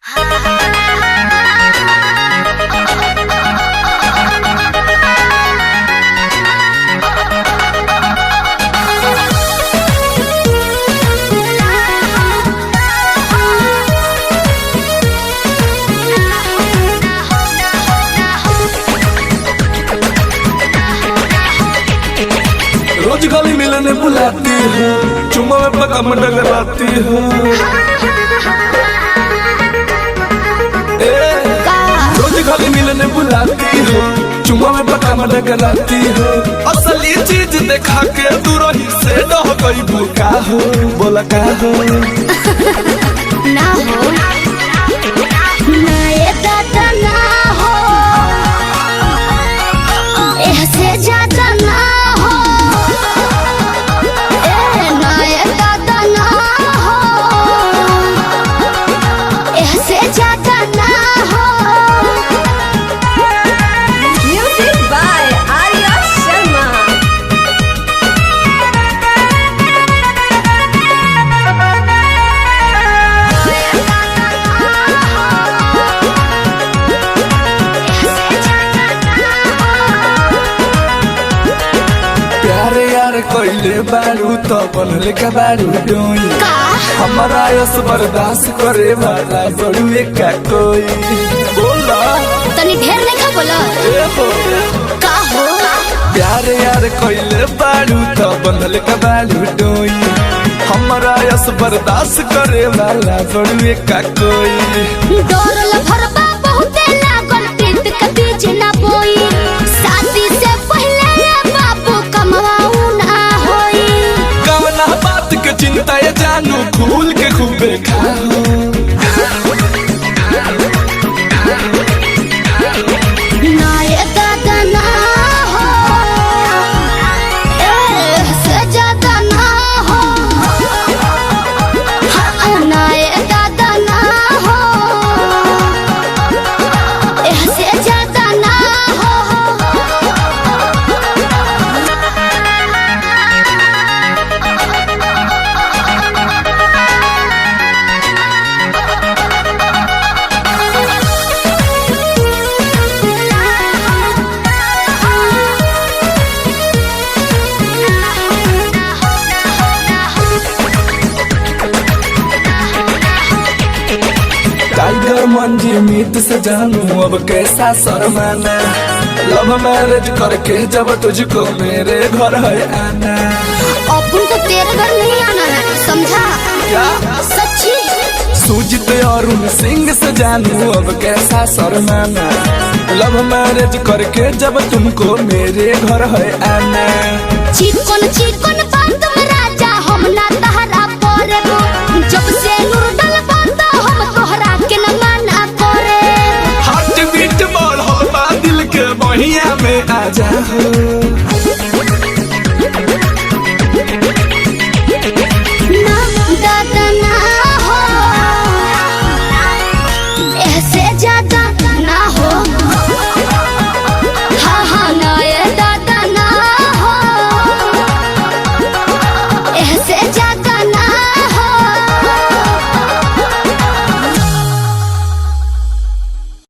रोज गली मिलने बुलाती हो, चुम्मा में पकम डगराती हो। रोज गली मिलने बुलाती हो, चुम्मा में पकम डगराती हो। असली चीज देखा के तू रही से रह गई भूखा हो, बोला का हो ना हो ना ये दादा ना हो, ऐसे ज्यादा ना हो, ना ये दादा ना हो, ऐसे ज्यादा ना हो। Music by Arya Sharma. प्यारे यार कोइले बारू तो बनले का बारू डोई। हमारा यस बर्दाश्त करे वाला बड़ू का कोई। बोला तनी ढेर नहीं खा बोला का हो। प्यारे यार कोइले बारू तो बनले का बारू डोई। हमारा यस बर्दाश्त करे वाला बड़ू का कोई। डोरल भरबा बहुते लागल प्रीत के बीच ना बोई। शादी से पहले बाबू कमवाऊ ना होई। कवना बात के चिंता ये जानू खूल के खूबे खाओ। ना ये दादा ना हो, ऐसे ज्यादा ना हो, ना ये दादा ना हो, ऐसे ज्यादा ना हो। टाइगर मंजी मीत से जानू अब कैसा शर्माना। लव मैरिज करके जब तुझको मेरे घर है आना। अपन को तेरे घर नहीं आना है, समझा क्या सच्ची। सूजित अरुण सिंह से जानू अब कैसा शर्माना। लव मैरिज करके जब तुमको मेरे घर है आना। चिकन चिकन बात में राजा हम ना तहरा परे। जब से नूरडल बात हम तोहरा के न माना करे। हार्ट बीट बढ़ हो दिल के बहिया में आ जा हो।